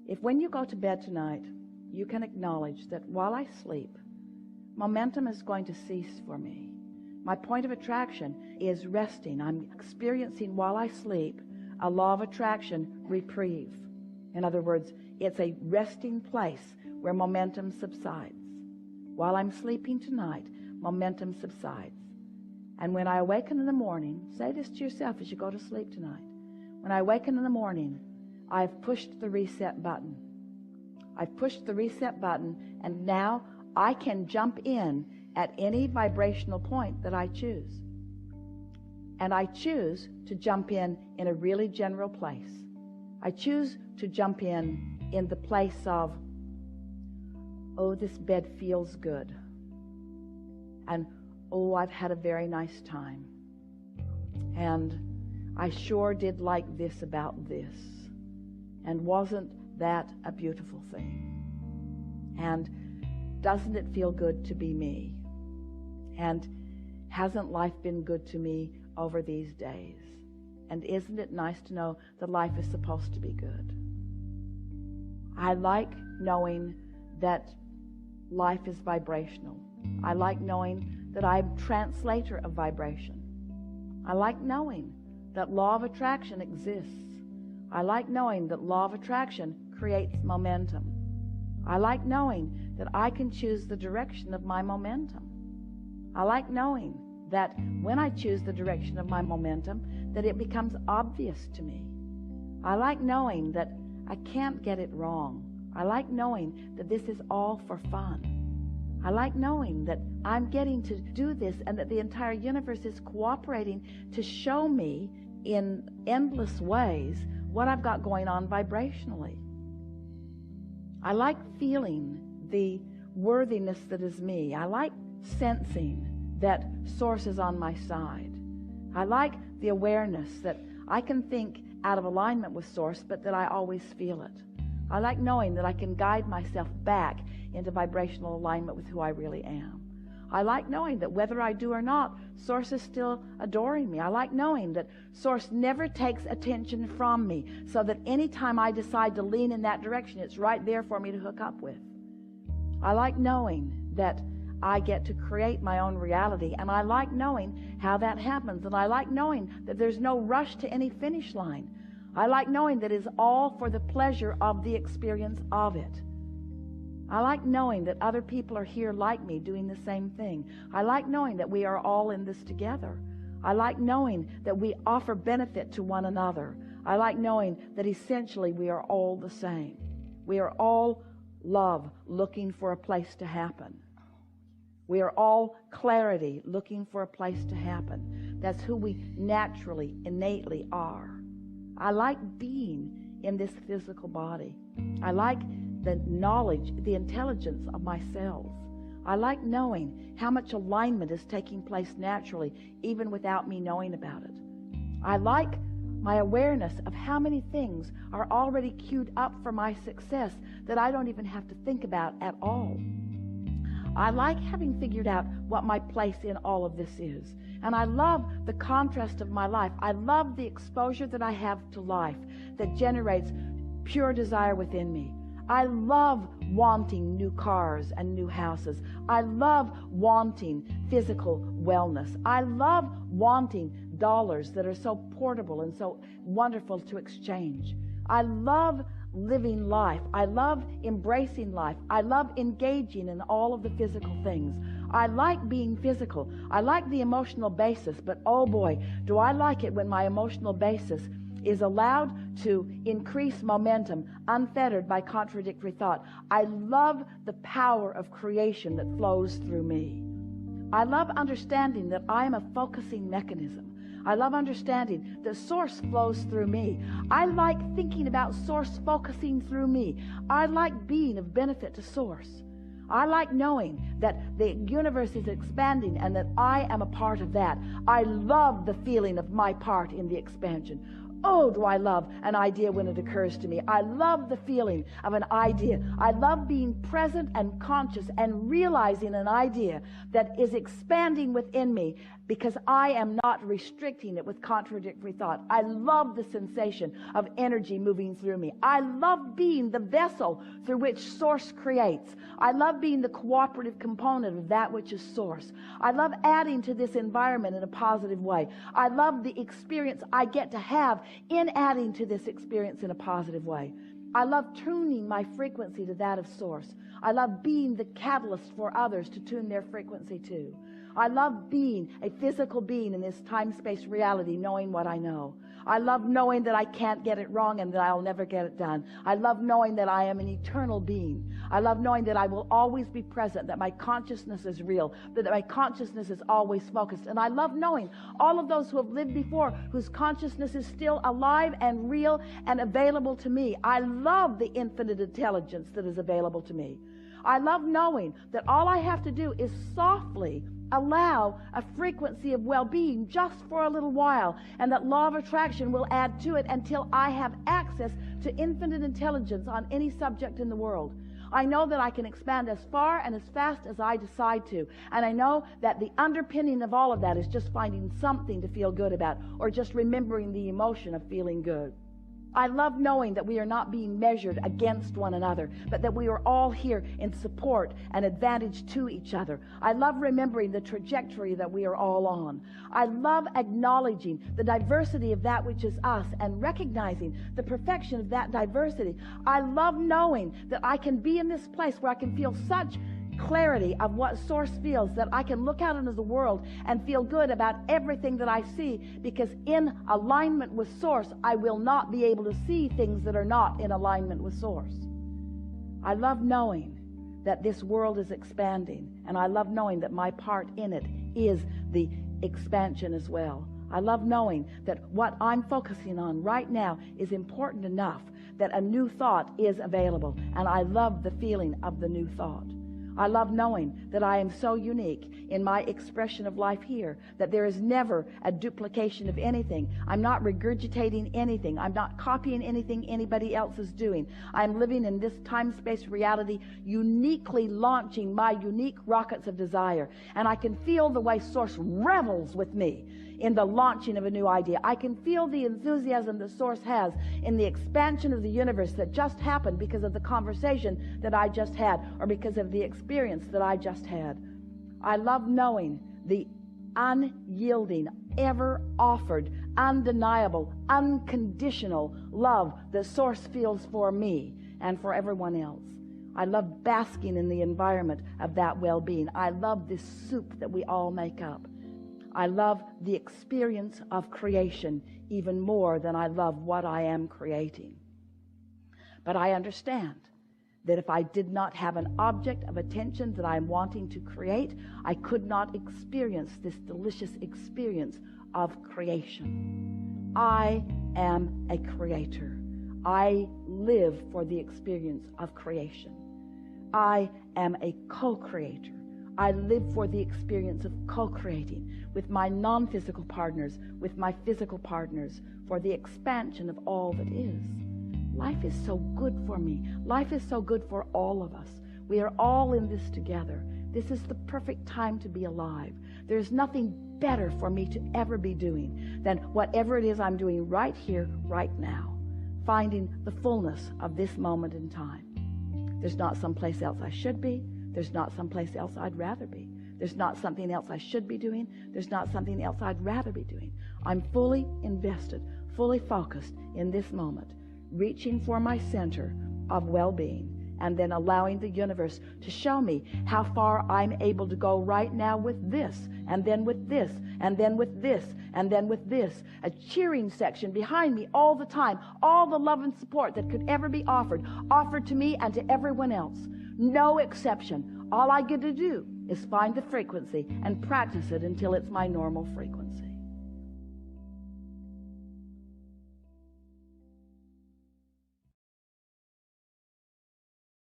If when you go to bed tonight, you can acknowledge that while I sleep, momentum is going to cease for me. My point of attraction is resting. I'm experiencing while I sleep a law of attraction reprieve. In other words, it's a resting place where momentum subsides. While I'm sleeping tonight, momentum subsides. And when I awaken in the morning, say this to yourself as you go to sleep tonight. When I awaken in the morning, I've pushed the reset button. I've pushed the reset button, and now I can jump in at any vibrational point that I choose. And I choose to jump in a really general place. I choose to jump in the place of, oh, this bed feels good. And, oh, I've had a very nice time. And I sure did like this about this. And wasn't that a beautiful thing? And doesn't it feel good to be me? And hasn't life been good to me over these days? And isn't it nice to know that life is supposed to be good? I like knowing that life is vibrational. I like knowing that I'm translator of vibration. I like knowing that law of attraction exists. I like knowing that law of attraction creates momentum. I like knowing that I can choose the direction of my momentum. I like knowing that when I choose the direction of my momentum, that it becomes obvious to me. I like knowing that I can't get it wrong. I like knowing that this is all for fun. I like knowing that I'm getting to do this and that the entire universe is cooperating to show me in endless ways what I've got going on vibrationally. I like feeling the worthiness that is me. I like sensing that Source is on my side. I like the awareness that I can think out of alignment with Source, but that I always feel it. I like knowing that I can guide myself back into vibrational alignment with who I really am. I like knowing that whether I do or not, Source is still adoring me. I like knowing that Source never takes attention from me, so that anytime I decide to lean in that direction, it's right there for me to hook up with. I like knowing that I get to create my own reality, and I like knowing how that happens, and I like knowing that there's no rush to any finish line. I like knowing that it is all for the pleasure of the experience of it. I like knowing that other people are here like me doing the same thing. I like knowing that we are all in this together. I like knowing that we offer benefit to one another. I like knowing that essentially we are all the same. We are all love looking for a place to happen. We are all clarity looking for a place to happen. That's who we naturally, innately are. I like being in this physical body. I like the knowledge, the intelligence of my cells. I like knowing how much alignment is taking place naturally, even without me knowing about it. I like my awareness of how many things are already queued up for my success that I don't even have to think about at all. I like having figured out what my place in all of this is. And I love the contrast of my life. I love the exposure that I have to life that generates pure desire within me. I love wanting new cars and new houses. I love wanting physical wellness. I love wanting dollars that are so portable and so wonderful to exchange. I love living life. I love embracing life. I love engaging in all of the physical things. I like being physical. I like the emotional basis, but oh boy, do I like it when my emotional basis is allowed to increase momentum, unfettered by contradictory thought. I love the power of creation that flows through me. I love understanding that I am a focusing mechanism. I love understanding that Source flows through me. I like thinking about Source focusing through me. I like being of benefit to Source. I like knowing that the universe is expanding and that I am a part of that. I love the feeling of my part in the expansion. Oh, do I love an idea when it occurs to me. I love the feeling of an idea. I love being present and conscious and realizing an idea that is expanding within me because I am not restricting it with contradictory thought. I love the sensation of energy moving through me. I love being the vessel through which Source creates. I love being the cooperative component of that which is Source. I love adding to this environment in a positive way. I love the experience I get to have in adding to this experience in a positive way. I love tuning my frequency to that of Source. I love being the catalyst for others to tune their frequency to. I love being a physical being in this time-space reality, knowing what I know. I love knowing that I can't get it wrong and that I'll never get it done. I love knowing that I am an eternal being. I love knowing that I will always be present, that my consciousness is real, that my consciousness is always focused. And I love knowing all of those who have lived before, whose consciousness is still alive and real and available to me. I love the infinite intelligence that is available to me. I love knowing that all I have to do is softly allow a frequency of well-being just for a little while, and that law of attraction will add to it until I have access to infinite intelligence on any subject in the world. I know that I can expand as far and as fast as I decide to, and I know that the underpinning of all of that is just finding something to feel good about, or just remembering the emotion of feeling good. I love knowing that we are not being measured against one another, but that we are all here in support and advantage to each other. I love remembering the trajectory that we are all on. I love acknowledging the diversity of that which is us and recognizing the perfection of that diversity. I love knowing that I can be in this place where I can feel such clarity of what Source feels, that I can look out into the world and feel good about everything that I see, because in alignment with Source, I will not be able to see things that are not in alignment with Source. I love knowing that this world is expanding, and I love knowing that my part in it is the expansion as well. I love knowing that what I'm focusing on right now is important enough that a new thought is available, and I love the feeling of the new thought. I love knowing that I am so unique in my expression of life here that there is never a duplication of anything. I'm not regurgitating anything. I'm not copying anything anybody else is doing. I'm living in this time-space reality, uniquely launching my unique rockets of desire. And I can feel the way Source revels with me in the launching of a new idea. I can feel the enthusiasm that Source has in the expansion of the universe that just happened because of the conversation that I just had, or because of the experience that I just had. I love knowing the unyielding, ever offered, undeniable, unconditional love that Source feels for me and for everyone else. I love basking in the environment of that well-being. I love this soup that we all make up. I love the experience of creation even more than I love what I am creating. But I understand that if I did not have an object of attention that I am wanting to create, I could not experience this delicious experience of creation. I am a creator. I live for the experience of creation. I am a co-creator. I live for the experience of co-creating with my non-physical partners, with my physical partners, for the expansion of all that is. Life is so good for me. Life is so good for all of us. We are all in this together. This is the perfect time to be alive. There's nothing better for me to ever be doing than whatever it is I'm doing right here, right now, finding the fullness of this moment in time. There's not someplace else I should be. There's not someplace else I'd rather be. There's not something else I should be doing. There's not something else I'd rather be doing. I'm fully invested, fully focused in this moment, reaching for my center of well-being, and then allowing the universe to show me how far I'm able to go right now with this, and then with this, and then with this, and then with this. A cheering section behind me all the time, all the love and support that could ever be offered to me and to everyone else. No exception. All I get to do is find the frequency and practice it until it's my normal frequency.